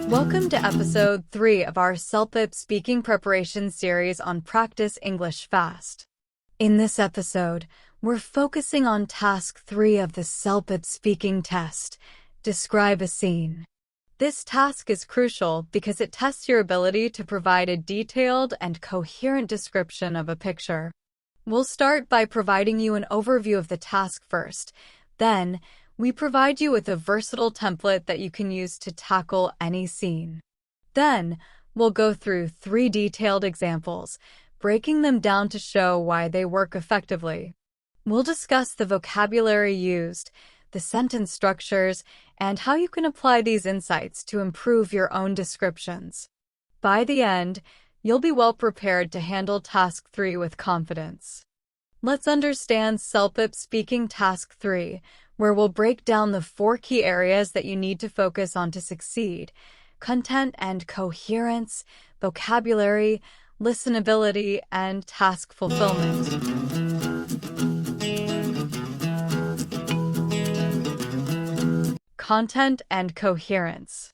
Welcome to episode 3 of our CELPIP Speaking Preparation series on Practice English Fast. In this episode, we're focusing on task 3 of the CELPIP speaking test, Describe a Scene. This task is crucial because it tests your ability to provide a detailed and coherent description of a picture. We'll start by providing you an overview of the task first. Then, we provide you with a versatile template that you can use to tackle any scene. Then, we'll go through 3 detailed examples, breaking them down to show why they work effectively. We'll discuss the vocabulary used, the sentence structures, and how you can apply these insights to improve your own descriptions. By the end, you'll be well prepared to handle Task 3 with confidence. Let's understand CELPIP Speaking Task 3, where we'll break down the 4 key areas that you need to focus on to succeed: content and coherence, vocabulary, listenability, and task fulfillment. Content and coherence.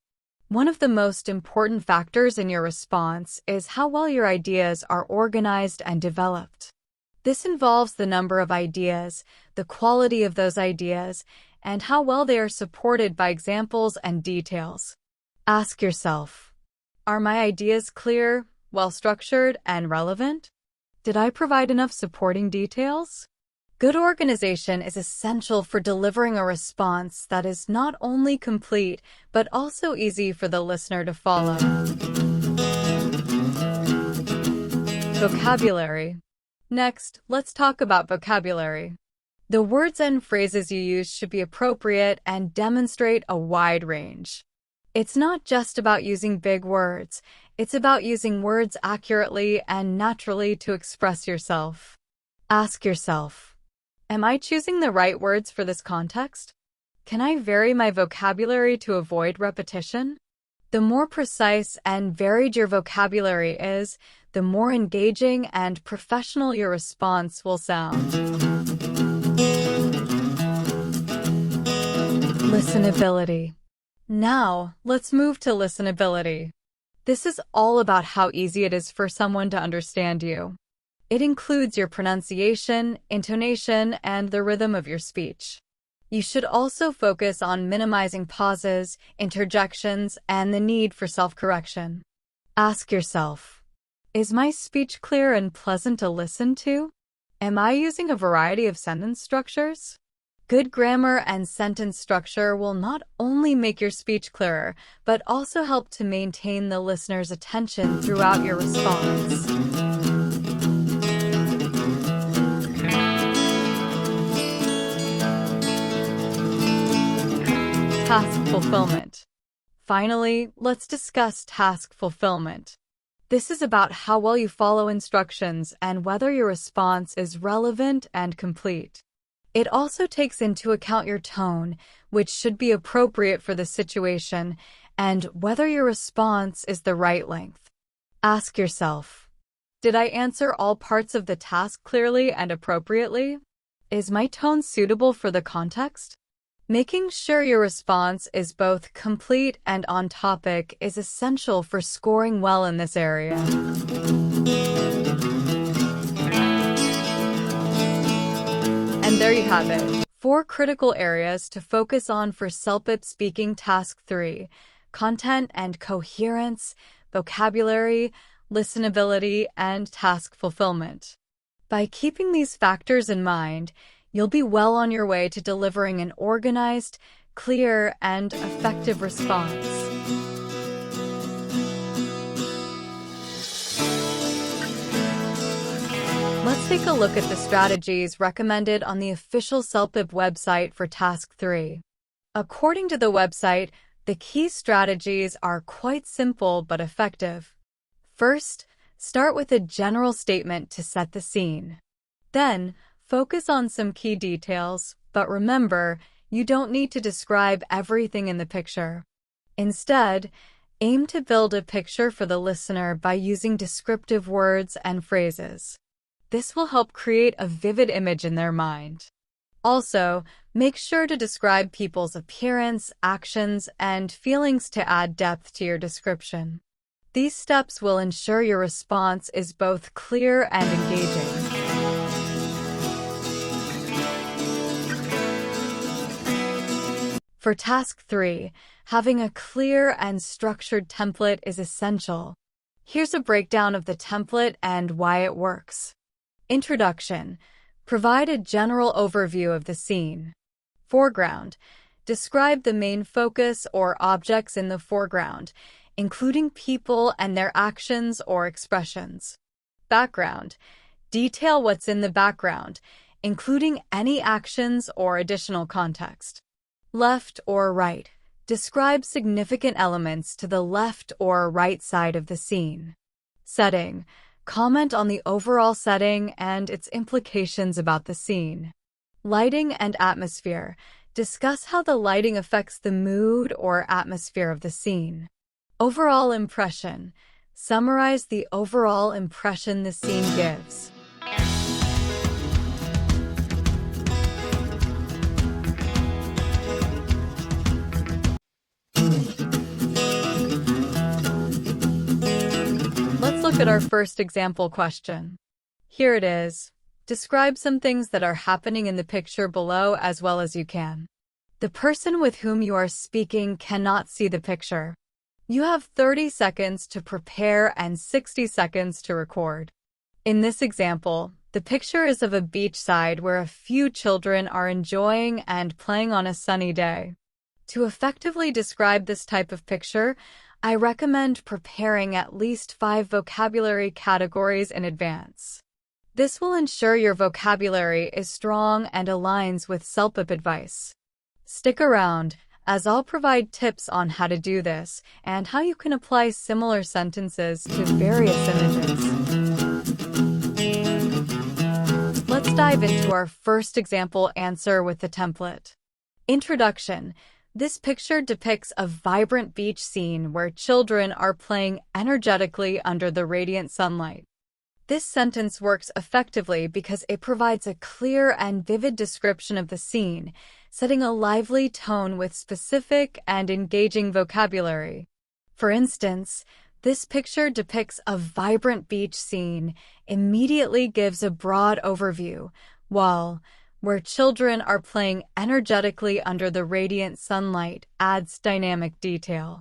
One of the most important factors in your response is how well your ideas are organized and developed. This involves the number of ideas, the quality of those ideas, and how well they are supported by examples and details. Ask yourself, are my ideas clear, well-structured, and relevant? Did I provide enough supporting details? Good organization is essential for delivering a response that is not only complete, but also easy for the listener to follow. Vocabulary. Next, let's talk about vocabulary. The words and phrases you use should be appropriate and demonstrate a wide range. It's not just about using big words, it's about using words accurately and naturally to express yourself. Ask yourself, am I choosing the right words for this context? Can I vary my vocabulary to avoid repetition? The more precise and varied your vocabulary is, the more engaging and professional your response will sound. Listenability. Now, let's move to listenability. This is all about how easy it is for someone to understand you. It includes your pronunciation, intonation, and the rhythm of your speech. You should also focus on minimizing pauses, interjections, and the need for self-correction. Ask yourself, is my speech clear and pleasant to listen to? Am I using a variety of sentence structures? Good grammar and sentence structure will not only make your speech clearer, but also help to maintain the listener's attention throughout your response. Task fulfillment. Finally, let's discuss task fulfillment. This is about how well you follow instructions and whether your response is relevant and complete. It also takes into account your tone, which should be appropriate for the situation, and whether your response is the right length. Ask yourself, did I answer all parts of the task clearly and appropriately? Is my tone suitable for the context? Making sure your response is both complete and on topic is essential for scoring well in this area. And there you have it. 4 critical areas to focus on for CELPIP Speaking Task 3: content and coherence, vocabulary, listenability, and task fulfillment. By keeping these factors in mind, you'll be well on your way to delivering an organized, clear, and effective response. Let's take a look at the strategies recommended on the official CELPIP website for Task 3. According to the website, the key strategies are quite simple but effective. First, start with a general statement to set the scene. Then, focus on some key details, but remember, you don't need to describe everything in the picture. Instead, aim to build a picture for the listener by using descriptive words and phrases. This will help create a vivid image in their mind. Also, make sure to describe people's appearance, actions, and feelings to add depth to your description. These steps will ensure your response is both clear and engaging. For task 3, having a clear and structured template is essential. Here's a breakdown of the template and why it works. Introduction. Provide a general overview of the scene. Foreground. Describe the main focus or objects in the foreground, including people and their actions or expressions. Background. Detail what's in the background, including any actions or additional context. Left or right. Describe significant elements to the left or right side of the scene. Setting. Comment on the overall setting and its implications about the scene. Lighting and atmosphere. Discuss how the lighting affects the mood or atmosphere of the scene. Overall impression. Summarize the overall impression the scene gives. Let's look at our first example question. Here it is. Describe some things that are happening in the picture below as well as you can. The person with whom you are speaking cannot see the picture. You have 30 seconds to prepare and 60 seconds to record. In this example, the picture is of a beachside where a few children are enjoying and playing on a sunny day. To effectively describe this type of picture, I recommend preparing at least 5 vocabulary categories in advance. This will ensure your vocabulary is strong and aligns with CELPIP advice. Stick around, as I'll provide tips on how to do this and how you can apply similar sentences to various images. Let's dive into our first example answer with the template. Introduction. This picture depicts a vibrant beach scene where children are playing energetically under the radiant sunlight. This sentence works effectively because it provides a clear and vivid description of the scene, setting a lively tone with specific and engaging vocabulary. For instance, this picture depicts a vibrant beach scene, immediately gives a broad overview, while where children are playing energetically under the radiant sunlight adds dynamic detail.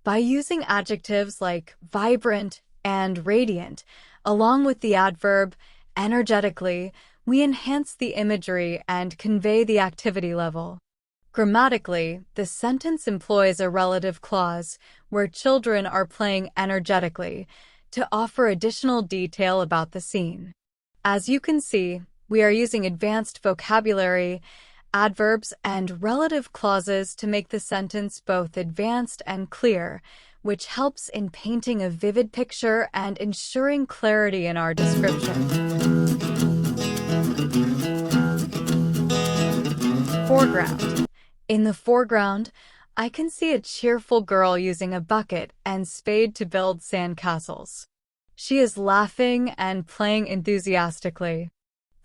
By using adjectives like vibrant and radiant, along with the adverb energetically, we enhance the imagery and convey the activity level. Grammatically, the sentence employs a relative clause, where children are playing energetically, to offer additional detail about the scene. As you can see, we are using advanced vocabulary, adverbs, and relative clauses to make the sentence both advanced and clear, which helps in painting a vivid picture and ensuring clarity in our description. Foreground. In the foreground, I can see a cheerful girl using a bucket and spade to build sandcastles. She is laughing and playing enthusiastically.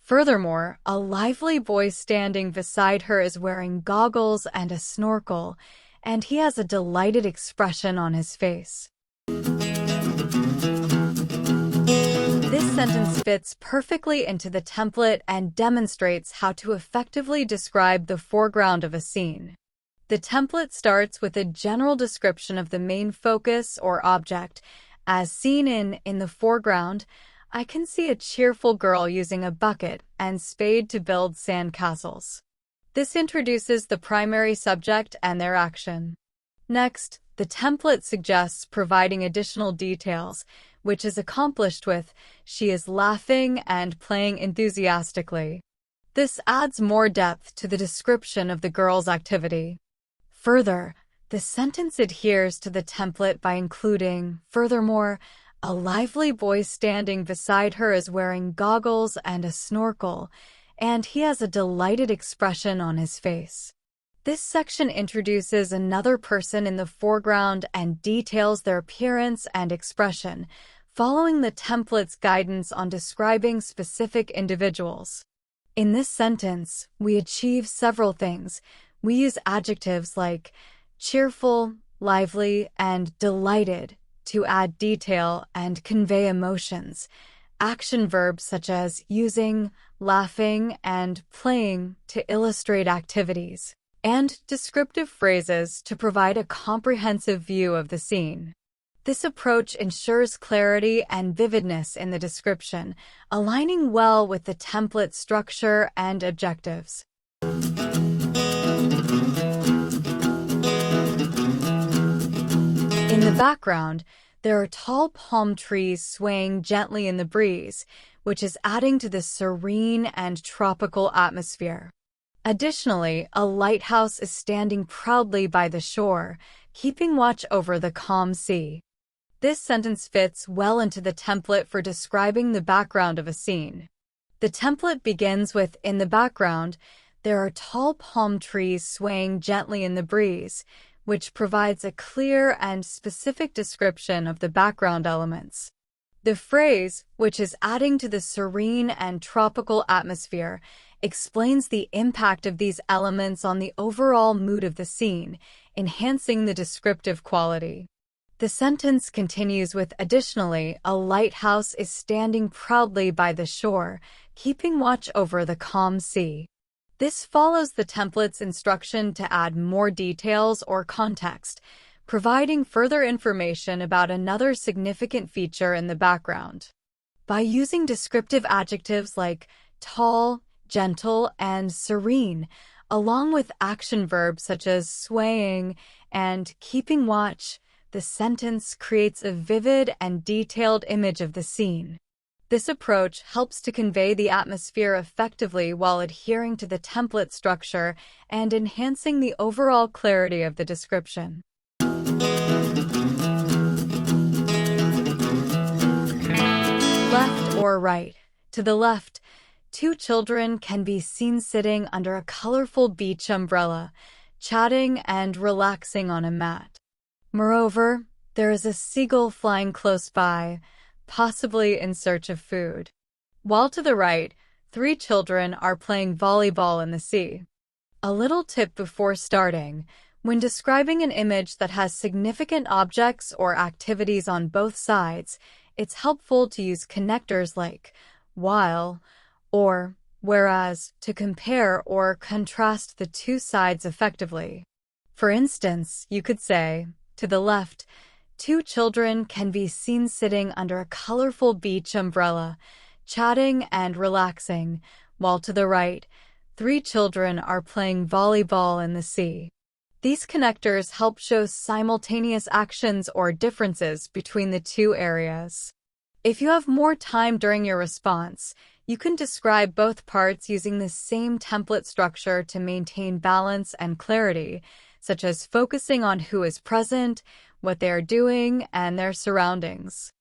Furthermore, a lively boy standing beside her is wearing goggles and a snorkel, and he has a delighted expression on his face. This sentence fits perfectly into the template and demonstrates how to effectively describe the foreground of a scene. The template starts with a general description of the main focus or object. As seen in the foreground, I can see a cheerful girl using a bucket and spade to build sandcastles. This introduces the primary subject and their action. Next, the template suggests providing additional details, which is accomplished with "she is laughing and playing enthusiastically." This adds more depth to the description of the girl's activity. Further, the sentence adheres to the template by including, furthermore, a lively boy standing beside her is wearing goggles and a snorkel, and he has a delighted expression on his face. This section introduces another person in the foreground and details their appearance and expression, following the template's guidance on describing specific individuals. In this sentence, we achieve several things. We use adjectives like cheerful, lively, and delighted to add detail and convey emotions. Action verbs such as using, laughing, and playing to illustrate activities. And descriptive phrases to provide a comprehensive view of the scene. This approach ensures clarity and vividness in the description, aligning well with the template structure and objectives. In the background, there are tall palm trees swaying gently in the breeze, which is adding to the serene and tropical atmosphere. Additionally, a lighthouse is standing proudly by the shore, keeping watch over the calm sea. This sentence fits well into the template for describing the background of a scene. The template begins with, in the background, there are tall palm trees swaying gently in the breeze, which provides a clear and specific description of the background elements. The phrase, which is adding to the serene and tropical atmosphere, explains the impact of these elements on the overall mood of the scene, enhancing the descriptive quality. The sentence continues with, additionally, a lighthouse is standing proudly by the shore, keeping watch over the calm sea. This follows the template's instruction to add more details or context, providing further information about another significant feature in the background. By using descriptive adjectives like tall, gentle, and serene, along with action verbs such as swaying and keeping watch, the sentence creates a vivid and detailed image of the scene. This approach helps to convey the atmosphere effectively while adhering to the template structure and enhancing the overall clarity of the description. Left or right. To the left, two children can be seen sitting under a colorful beach umbrella, chatting and relaxing on a mat. Moreover, there is a seagull flying close by, possibly in search of food. While to the right, three children are playing volleyball in the sea. A little tip before starting: when describing an image that has significant objects or activities on both sides, it's helpful to use connectors like while or whereas to compare or contrast the two sides effectively. For instance, you could say, to the left, two children can be seen sitting under a colorful beach umbrella, chatting and relaxing, while to the right, three children are playing volleyball in the sea. These connectors help show simultaneous actions or differences between the two areas. If you have more time during your response, you can describe both parts using the same template structure to maintain balance and clarity, such as focusing on who is present, what they are doing, and their surroundings.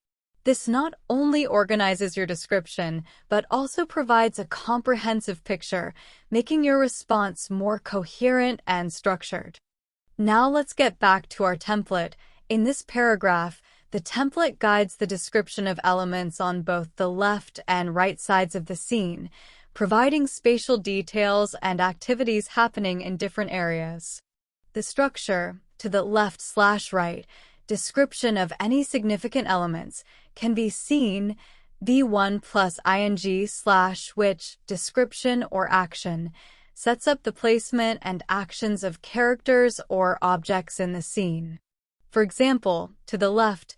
This not only organizes your description, but also provides a comprehensive picture, making your response more coherent and structured. Now let's get back to our template. In this paragraph, the template guides the description of elements on both the left and right sides of the scene, providing spatial details and activities happening in different areas. The structure, to the left/right, description of any significant elements, can be seen V1 plus ing/which description or action sets up the placement and actions of characters or objects in the scene. For example, to the left,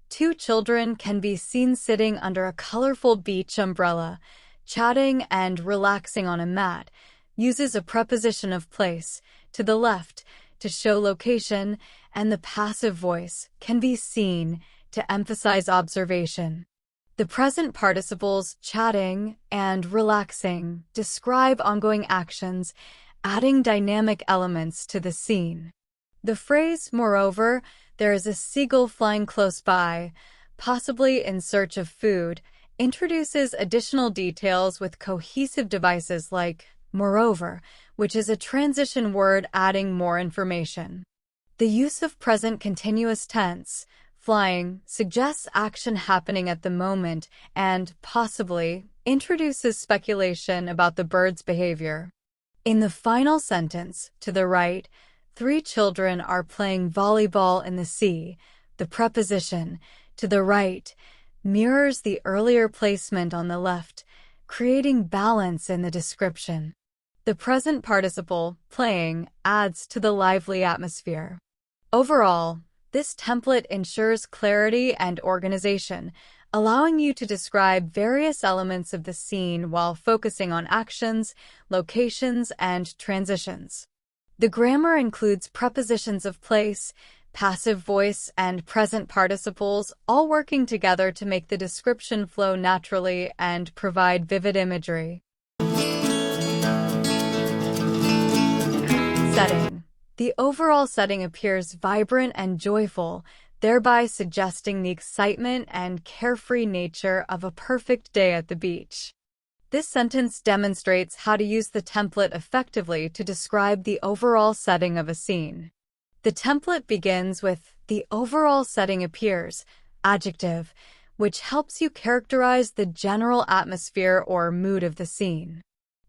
two children can be seen sitting under a colorful beach umbrella, chatting and relaxing on a mat, uses a preposition of place, to the left, to show location, and the passive voice can be seen to emphasize observation. The present participles chatting and relaxing describe ongoing actions, adding dynamic elements to the scene. The phrase, moreover, there is a seagull flying close by, possibly in search of food, introduces additional details with cohesive devices like moreover, which is a transition word adding more information. The use of present continuous tense, flying, suggests action happening at the moment, and possibly introduces speculation about the bird's behavior. In the final sentence, to the right, 3 children are playing volleyball in the sea. The preposition, to the right, mirrors the earlier placement on the left, creating balance in the description. The present participle, playing, adds to the lively atmosphere. Overall, this template ensures clarity and organization, allowing you to describe various elements of the scene while focusing on actions, locations, and transitions. The grammar includes prepositions of place, passive voice, and present participles, all working together to make the description flow naturally and provide vivid imagery. Setting. The overall setting appears vibrant and joyful, thereby suggesting the excitement and carefree nature of a perfect day at the beach. This sentence demonstrates how to use the template effectively to describe the overall setting of a scene. The template begins with "the overall setting appears," adjective, which helps you characterize the general atmosphere or mood of the scene.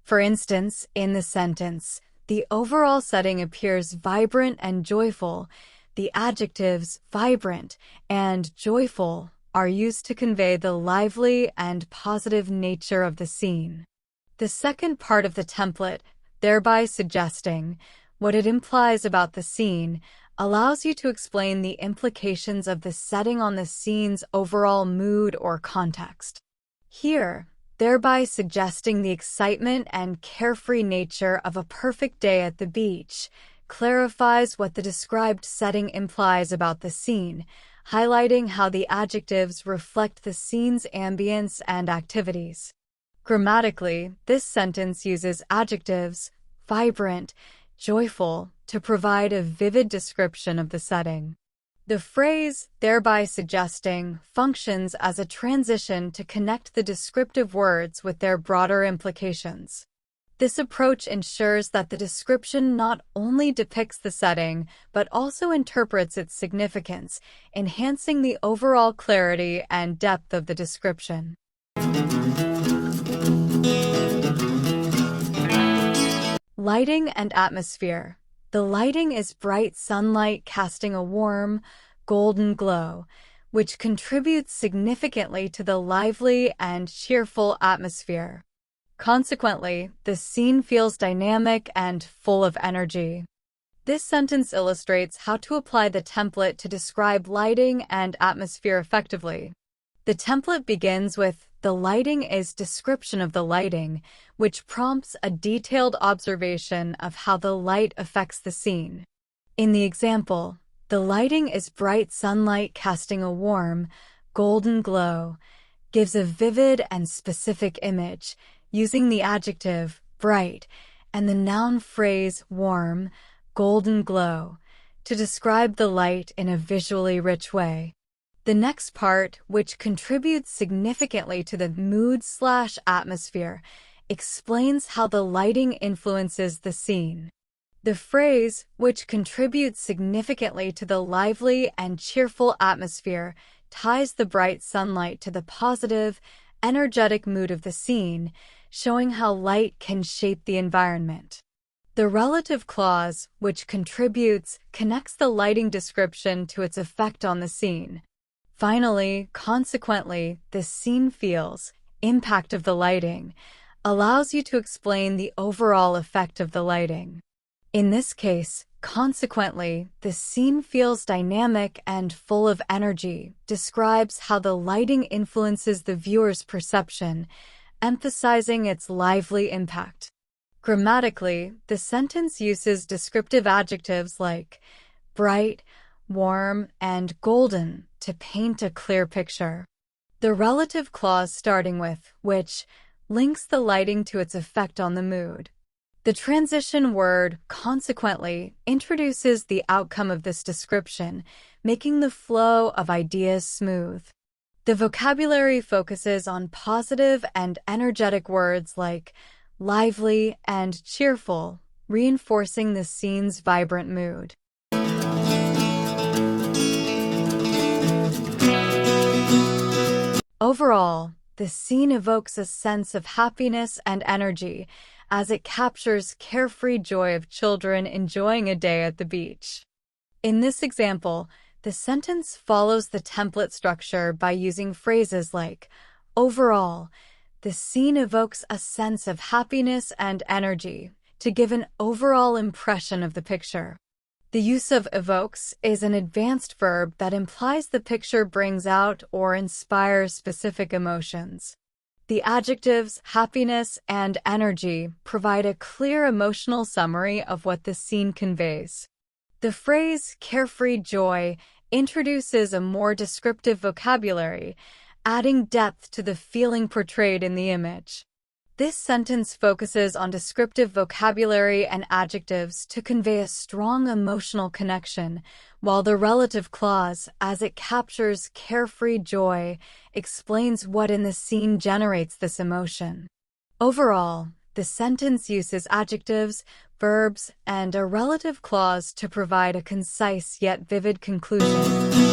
For instance, in the sentence, "the overall setting appears vibrant and joyful," the adjectives vibrant and joyful are used to convey the lively and positive nature of the scene. The second part of the template, thereby suggesting what it implies about the scene, allows you to explain the implications of the setting on the scene's overall mood or context. Here, thereby suggesting the excitement and carefree nature of a perfect day at the beach, clarifies what the described setting implies about the scene, highlighting how the adjectives reflect the scene's ambience and activities. Grammatically, this sentence uses adjectives, vibrant, joyful, to provide a vivid description of the setting. The phrase, thereby suggesting, functions as a transition to connect the descriptive words with their broader implications. This approach ensures that the description not only depicts the setting, but also interprets its significance, enhancing the overall clarity and depth of the description. Lighting and atmosphere. The lighting is bright sunlight casting a warm, golden glow, which contributes significantly to the lively and cheerful atmosphere. Consequently, the scene feels dynamic and full of energy. This sentence illustrates how to apply the template to describe lighting and atmosphere effectively. The template begins with "the lighting is description of the lighting," which prompts a detailed observation of how the light affects the scene. In the example, "the lighting is bright sunlight casting a warm, golden glow," gives a vivid and specific image, using the adjective bright and the noun phrase warm, golden glow to describe the light in a visually rich way. The next part, which contributes significantly to the mood/atmosphere, explains how the lighting influences the scene. The phrase, which contributes significantly to the lively and cheerful atmosphere, ties the bright sunlight to the positive, energetic mood of the scene, showing how light can shape the environment. The relative clause, which contributes, connects the lighting description to its effect on the scene. Finally, consequently, the scene feels, impact of the lighting, allows you to explain the overall effect of the lighting. In this case, consequently, the scene feels dynamic and full of energy, describes how the lighting influences the viewer's perception, emphasizing its lively impact. Grammatically, the sentence uses descriptive adjectives like bright, warm, and golden to paint a clear picture. The relative clause starting with which links the lighting to its effect on the mood. The transition word, consequently, introduces the outcome of this description, making the flow of ideas smooth. The vocabulary focuses on positive and energetic words like lively and cheerful, reinforcing the scene's vibrant mood. Overall, the scene evokes a sense of happiness and energy as it captures carefree joy of children enjoying a day at the beach. In this example, the sentence follows the template structure by using phrases like, overall, the scene evokes a sense of happiness and energy to give an overall impression of the picture. The use of evokes is an advanced verb that implies the picture brings out or inspires specific emotions. The adjectives happiness and energy provide a clear emotional summary of what the scene conveys. The phrase carefree joy introduces a more descriptive vocabulary, adding depth to the feeling portrayed in the image. This sentence focuses on descriptive vocabulary and adjectives to convey a strong emotional connection, while the relative clause, as it captures carefree joy, explains what in the scene generates this emotion. Overall, the sentence uses adjectives, verbs, and a relative clause to provide a concise yet vivid conclusion.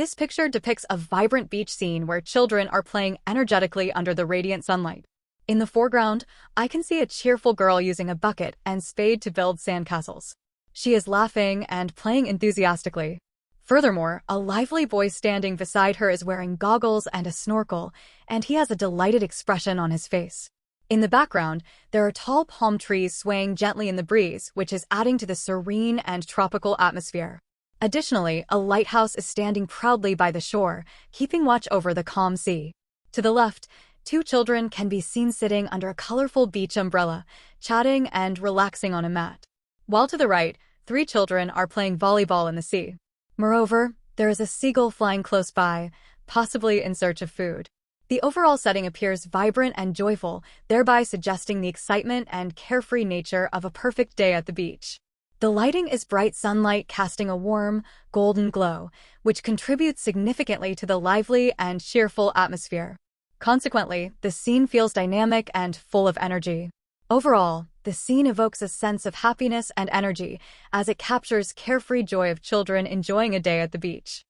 This picture depicts a vibrant beach scene where children are playing energetically under the radiant sunlight. In the foreground, I can see a cheerful girl using a bucket and spade to build sandcastles. She is laughing and playing enthusiastically. Furthermore, a lively boy standing beside her is wearing goggles and a snorkel, and he has a delighted expression on his face. In the background, there are tall palm trees swaying gently in the breeze, which is adding to the serene and tropical atmosphere. Additionally, a lighthouse is standing proudly by the shore, keeping watch over the calm sea. To the left, two children can be seen sitting under a colorful beach umbrella, chatting and relaxing on a mat. While to the right, three children are playing volleyball in the sea. Moreover, there is a seagull flying close by, possibly in search of food. The overall setting appears vibrant and joyful, thereby suggesting the excitement and carefree nature of a perfect day at the beach. The lighting is bright sunlight casting a warm, golden glow, which contributes significantly to the lively and cheerful atmosphere. Consequently, the scene feels dynamic and full of energy. Overall, the scene evokes a sense of happiness and energy as it captures carefree joy of children enjoying a day at the beach.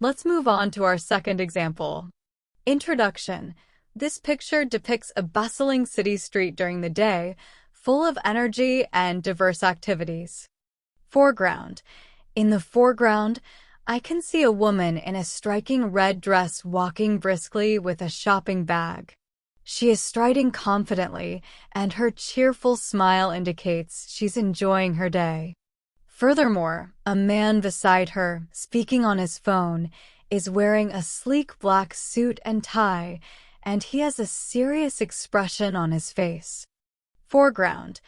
Let's move on to our second example. Introduction. This picture depicts a bustling city street during the day, full of energy and diverse activities. Foreground. In the foreground, I can see a woman in a striking red dress walking briskly with a shopping bag. She is striding confidently, and her cheerful smile indicates she's enjoying her day. Furthermore, a man beside her, speaking on his phone, is wearing a sleek black suit and tie, and he has a serious expression on his face. Foreground.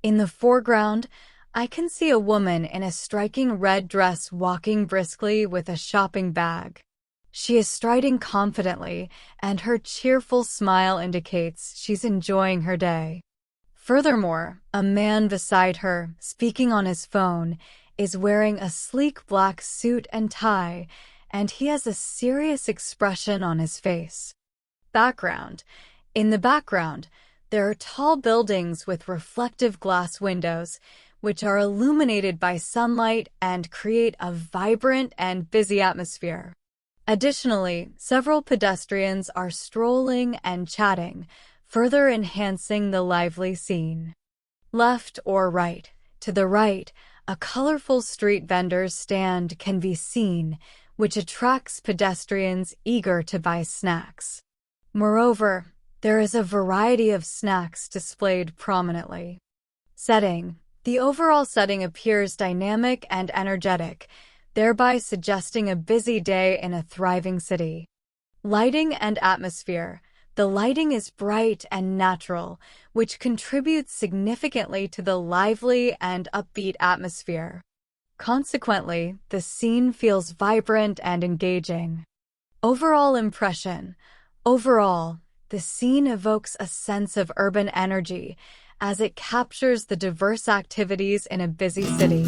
In the foreground, I can see a woman in a striking red dress walking briskly with a shopping bag. She is striding confidently, and her cheerful smile indicates she's enjoying her day. Furthermore, a man beside her, speaking on his phone, is wearing a sleek black suit and tie, and he has a serious expression on his face. Background. In the background, there are tall buildings with reflective glass windows, which are illuminated by sunlight and create a vibrant and busy atmosphere. Additionally, several pedestrians are strolling and chatting, further enhancing the lively scene. Left or right. To the right, a colorful street vendor's stand can be seen, which attracts pedestrians eager to buy snacks. Moreover, there is a variety of snacks displayed prominently. Setting. The overall setting appears dynamic and energetic, thereby suggesting a busy day in a thriving city. Lighting and atmosphere. The lighting is bright and natural, which contributes significantly to the lively and upbeat atmosphere. Consequently, the scene feels vibrant and engaging. Overall impression. Overall, the scene evokes a sense of urban energy as it captures the diverse activities in a busy city.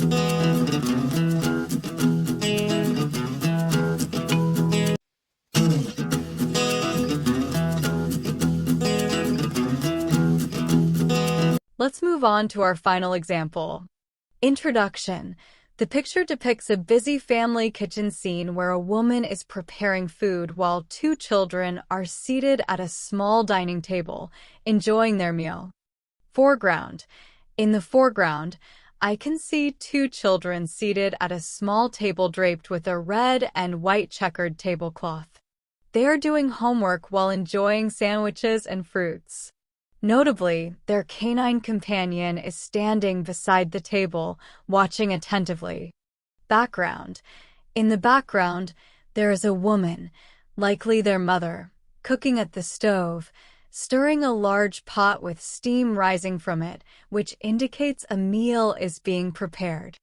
Let's move on to our final example. Introduction. The picture depicts a busy family kitchen scene where a woman is preparing food while two children are seated at a small dining table, enjoying their meal. Foreground. In the foreground, I can see two children seated at a small table draped with a red and white checkered tablecloth. They are doing homework while enjoying sandwiches and fruits. Notably, their canine companion is standing beside the table, watching attentively. Background. In the background, there is a woman, likely their mother, cooking at the stove, stirring a large pot with steam rising from it, which indicates a meal is being prepared.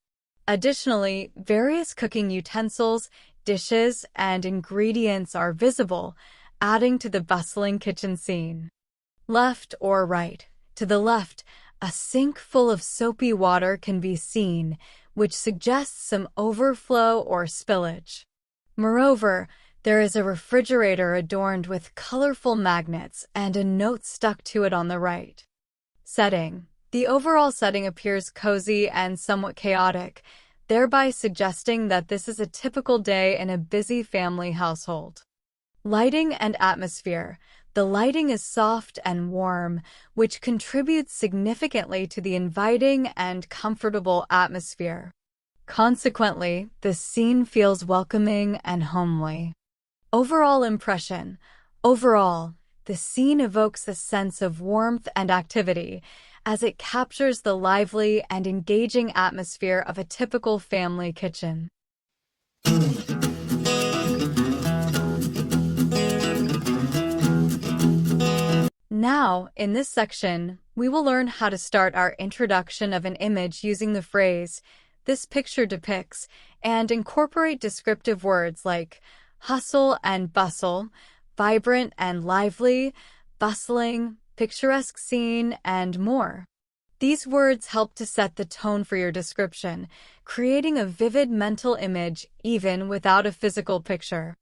Additionally, various cooking utensils, dishes, and ingredients are visible, adding to the bustling kitchen scene. Left or right. To the left, a sink full of soapy water can be seen, which suggests some overflow or spillage. Moreover, there is a refrigerator adorned with colorful magnets and a note stuck to it on the right. Setting. The overall setting appears cozy and somewhat chaotic, thereby suggesting that this is a typical day in a busy family household. Lighting and atmosphere. The lighting is soft and warm, which contributes significantly to the inviting and comfortable atmosphere. Consequently, the scene feels welcoming and homely. Overall impression. Overall, the scene evokes a sense of warmth and activity, as it captures the lively and engaging atmosphere of a typical family kitchen. Now, in this section, we will learn how to start our introduction of an image using the phrase, "This picture depicts," and incorporate descriptive words like hustle and bustle, vibrant and lively, bustling, picturesque scene, and more. These words help to set the tone for your description, creating a vivid mental image even without a physical picture.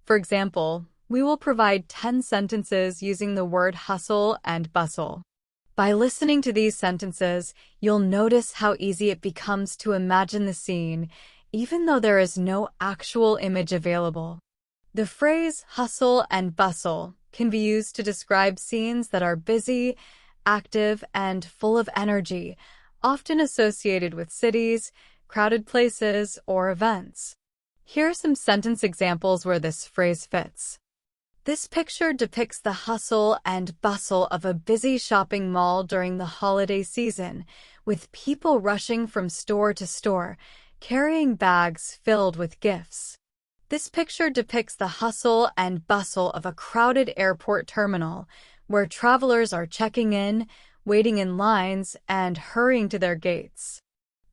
For example, we will provide 10 sentences using the word hustle and bustle. By listening to these sentences, you'll notice how easy it becomes to imagine the scene, even though there is no actual image available. The phrase hustle and bustle can be used to describe scenes that are busy, active, and full of energy, often associated with cities, crowded places, or events. Here are some sentence examples where this phrase fits. This picture depicts the hustle and bustle of a busy shopping mall during the holiday season, with people rushing from store to store, carrying bags filled with gifts. This picture depicts the hustle and bustle of a crowded airport terminal, where travelers are checking in, waiting in lines, and hurrying to their gates.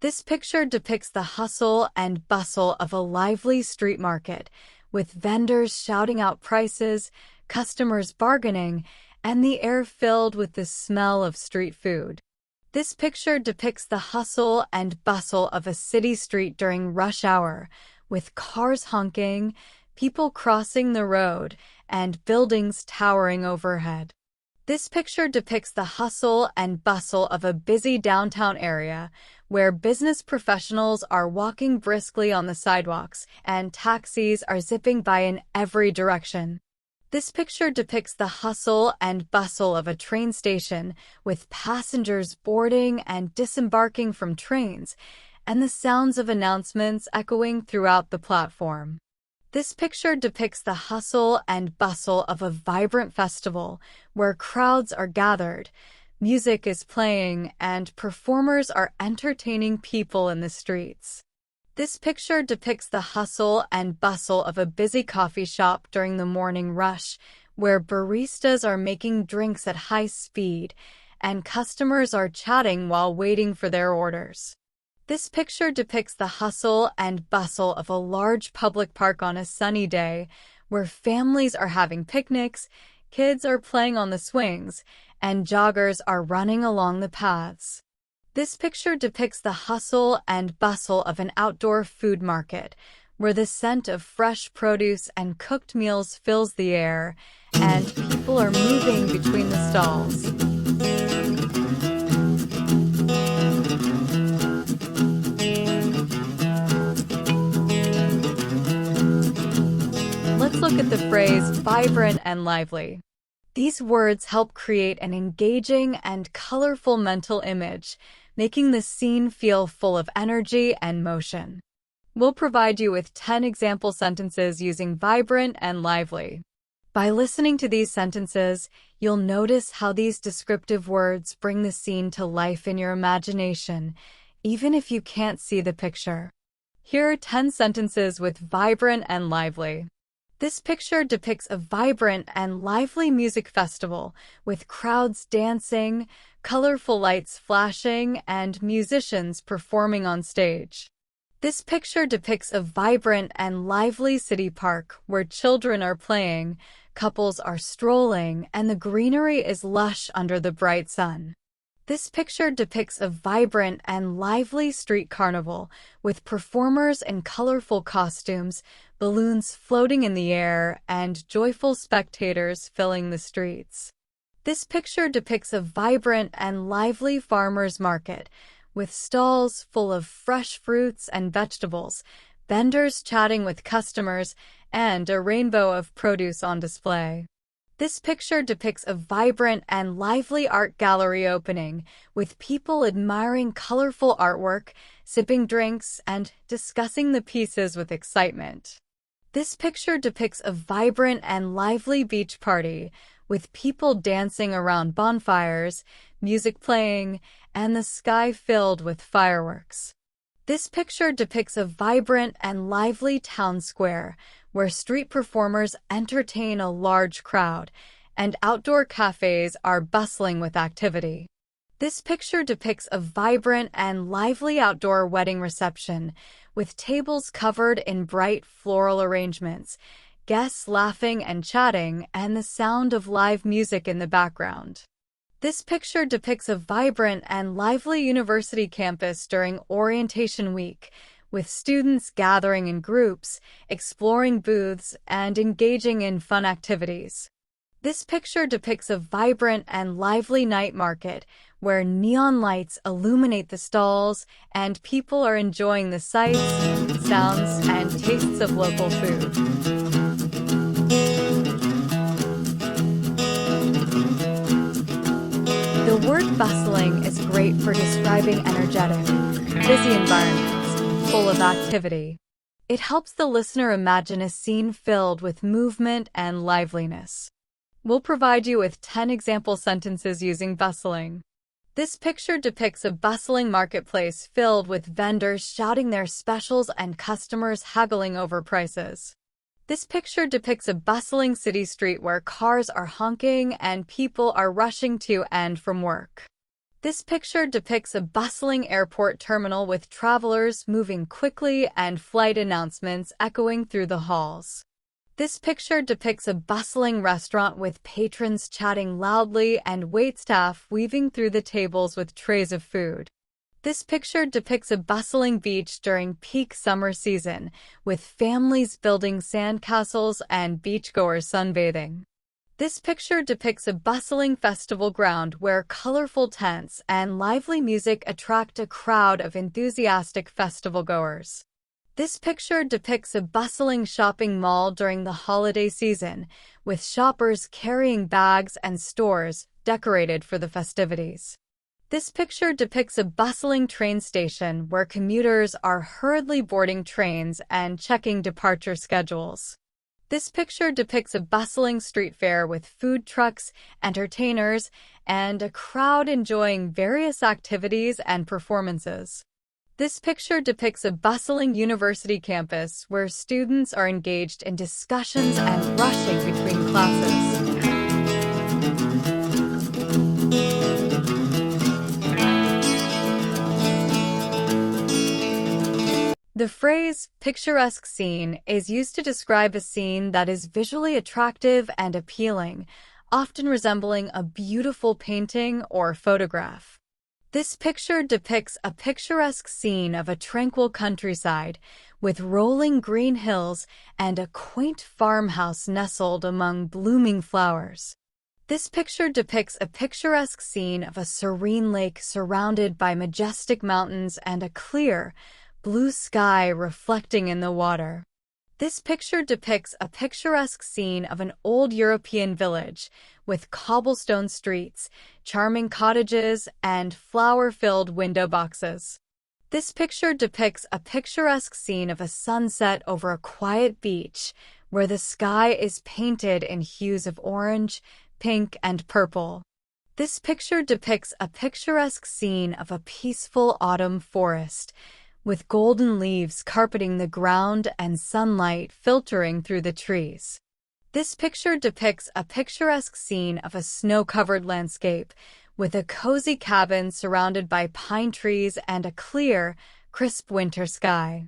This picture depicts the hustle and bustle of a lively street market, with vendors shouting out prices, customers bargaining, and the air filled with the smell of street food. This picture depicts the hustle and bustle of a city street during rush hour, with cars honking, people crossing the road, and buildings towering overhead. This picture depicts the hustle and bustle of a busy downtown area, where business professionals are walking briskly on the sidewalks and taxis are zipping by in every direction. This picture depicts the hustle and bustle of a train station, with passengers boarding and disembarking from trains, and the sounds of announcements echoing throughout the platform. This picture depicts the hustle and bustle of a vibrant festival, where crowds are gathered, music is playing, and performers are entertaining people in the streets. This picture depicts the hustle and bustle of a busy coffee shop during the morning rush, where baristas are making drinks at high speed, and customers are chatting while waiting for their orders. This picture depicts the hustle and bustle of a large public park on a sunny day, where families are having picnics, kids are playing on the swings, and joggers are running along the paths. This picture depicts the hustle and bustle of an outdoor food market, where the scent of fresh produce and cooked meals fills the air, and people are moving between the stalls. look at the phrase vibrant and lively. These words help create an engaging and colorful mental image, making the scene feel full of energy and motion. We'll provide you with 10 example sentences using vibrant and lively. By listening to these sentences, you'll notice how these descriptive words bring the scene to life in your imagination, even if you can't see the picture. Here are 10 sentences with vibrant and lively. This picture depicts a vibrant and lively music festival with crowds dancing, colorful lights flashing, and musicians performing on stage. This picture depicts a vibrant and lively city park where children are playing, couples are strolling, and the greenery is lush under the bright sun. This picture depicts a vibrant and lively street carnival with performers in colorful costumes, balloons floating in the air, and joyful spectators filling the streets. This picture depicts a vibrant and lively farmers market with stalls full of fresh fruits and vegetables, vendors chatting with customers, and a rainbow of produce on display. This picture depicts a vibrant and lively art gallery opening, with people admiring colorful artwork, sipping drinks, and discussing the pieces with excitement. This picture depicts a vibrant and lively beach party, with people dancing around bonfires, music playing, and the sky filled with fireworks. This picture depicts a vibrant and lively town square, where street performers entertain a large crowd, and outdoor cafes are bustling with activity. This picture depicts a vibrant and lively outdoor wedding reception, with tables covered in bright floral arrangements, guests laughing and chatting, and the sound of live music in the background. This picture depicts a vibrant and lively university campus during orientation week, with students gathering in groups, exploring booths, and engaging in fun activities. This picture depicts a vibrant and lively night market where neon lights illuminate the stalls and people are enjoying the sights, sounds, and tastes of local food. The word bustling is great for describing energetic, busy environments full of activity. It helps the listener imagine a scene filled with movement and liveliness. We'll provide you with 10 example sentences using bustling. This picture depicts a bustling marketplace filled with vendors shouting their specials and customers haggling over prices. This picture depicts a bustling city street where cars are honking and people are rushing to and from work. This picture depicts a bustling airport terminal with travelers moving quickly and flight announcements echoing through the halls. This picture depicts a bustling restaurant with patrons chatting loudly and waitstaff weaving through the tables with trays of food. This picture depicts a bustling beach during peak summer season, with families building sandcastles and beachgoers sunbathing. This picture depicts a bustling festival ground where colorful tents and lively music attract a crowd of enthusiastic festival goers. This picture depicts a bustling shopping mall during the holiday season, with shoppers carrying bags and stores decorated for the festivities. This picture depicts a bustling train station where commuters are hurriedly boarding trains and checking departure schedules. This picture depicts a bustling street fair with food trucks, entertainers, and a crowd enjoying various activities and performances. This picture depicts a bustling university campus where students are engaged in discussions and rushing between classes. The phrase picturesque scene is used to describe a scene that is visually attractive and appealing, often resembling a beautiful painting or photograph. This picture depicts a picturesque scene of a tranquil countryside with rolling green hills and a quaint farmhouse nestled among blooming flowers. This picture depicts a picturesque scene of a serene lake surrounded by majestic mountains and a clear, blue sky reflecting in the water. This picture depicts a picturesque scene of an old European village with cobblestone streets, charming cottages, and flower-filled window boxes. This picture depicts a picturesque scene of a sunset over a quiet beach where the sky is painted in hues of orange, pink, and purple. This picture depicts a picturesque scene of a peaceful autumn forest with golden leaves carpeting the ground and sunlight filtering through the trees. This picture depicts a picturesque scene of a snow-covered landscape with a cozy cabin surrounded by pine trees and a clear, crisp winter sky.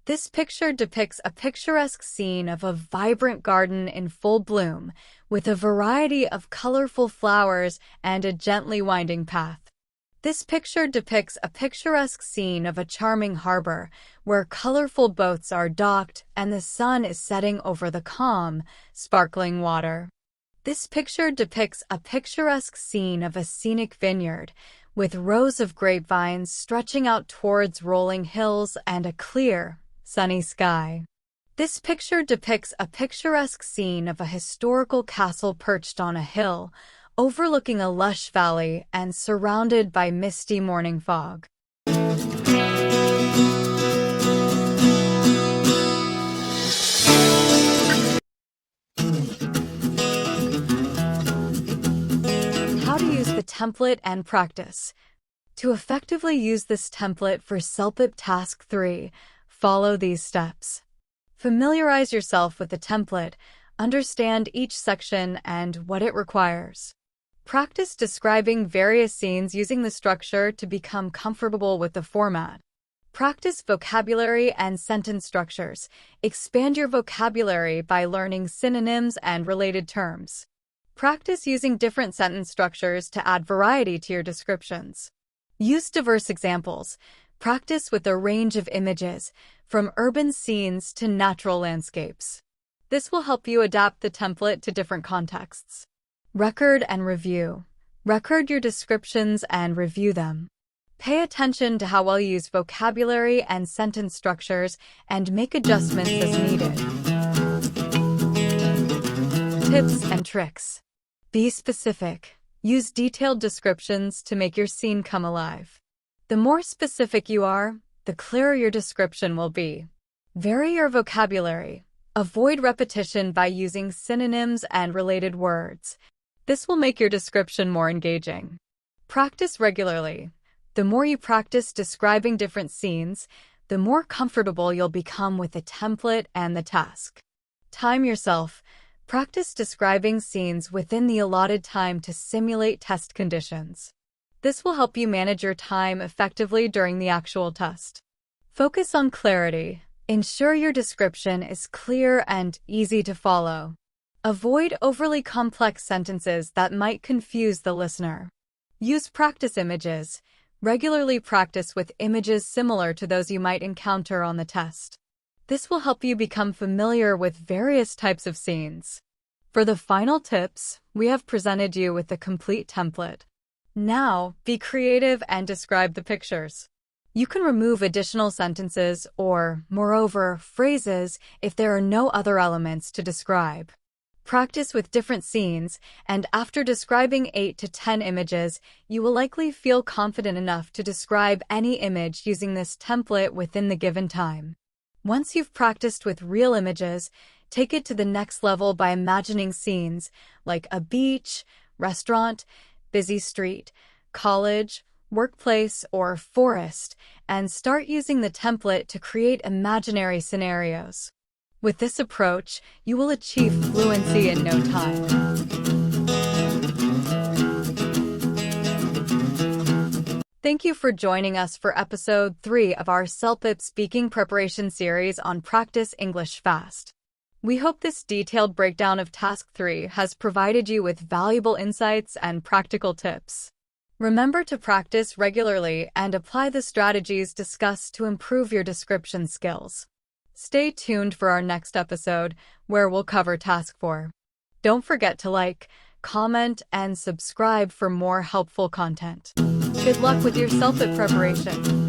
This picture depicts a picturesque scene of a vibrant garden in full bloom with a variety of colorful flowers and a gently winding path. This picture depicts a picturesque scene of a charming harbor where colorful boats are docked and the sun is setting over the calm, sparkling water. This picture depicts a picturesque scene of a scenic vineyard with rows of grapevines stretching out towards rolling hills and a clear, sunny sky. This picture depicts a picturesque scene of a historical castle perched on a hill, overlooking a lush valley and surrounded by misty morning fog. How to use the template and practice. To effectively use this template for CELPIP Task 3, follow these steps. Familiarize yourself with the template, understand each section and what it requires. Practice describing various scenes using the structure to become comfortable with the format. Practice vocabulary and sentence structures. Expand your vocabulary by learning synonyms and related terms. Practice using different sentence structures to add variety to your descriptions. Use diverse examples. Practice with a range of images, from urban scenes to natural landscapes. This will help you adapt the template to different contexts. Record and review. Record your descriptions and review them. Pay attention to how well you use vocabulary and sentence structures and make adjustments as needed. Tips and tricks. Be specific. Use detailed descriptions to make your scene come alive. The more specific you are, the clearer your description will be. Vary your vocabulary. Avoid repetition by using synonyms and related words. This will make your description more engaging. Practice regularly. The more you practice describing different scenes, the more comfortable you'll become with the template and the task. Time yourself. Practice describing scenes within the allotted time to simulate test conditions. This will help you manage your time effectively during the actual test. Focus on clarity. Ensure your description is clear and easy to follow. Avoid overly complex sentences that might confuse the listener. Use practice images. Regularly practice with images similar to those you might encounter on the test. This will help you become familiar with various types of scenes. For the final tips, we have presented you with the complete template. Now, be creative and describe the pictures. You can remove additional sentences or, moreover, phrases if there are no other elements to describe. Practice with different scenes, and after describing 8 to 10 images, you will likely feel confident enough to describe any image using this template within the given time. Once you've practiced with real images, take it to the next level by imagining scenes like a beach, restaurant, busy street, college, workplace, or forest, and start using the template to create imaginary scenarios. With this approach, you will achieve fluency in no time. Thank you for joining us for episode 3 of our CELPIP Speaking Preparation series on Practice English Fast. We hope this detailed breakdown of Task 3 has provided you with valuable insights and practical tips. Remember to practice regularly and apply the strategies discussed to improve your description skills. Stay tuned for our next episode, where we'll cover Task 4. Don't forget to like, comment, and subscribe for more helpful content. Good luck with your CELPIP preparation!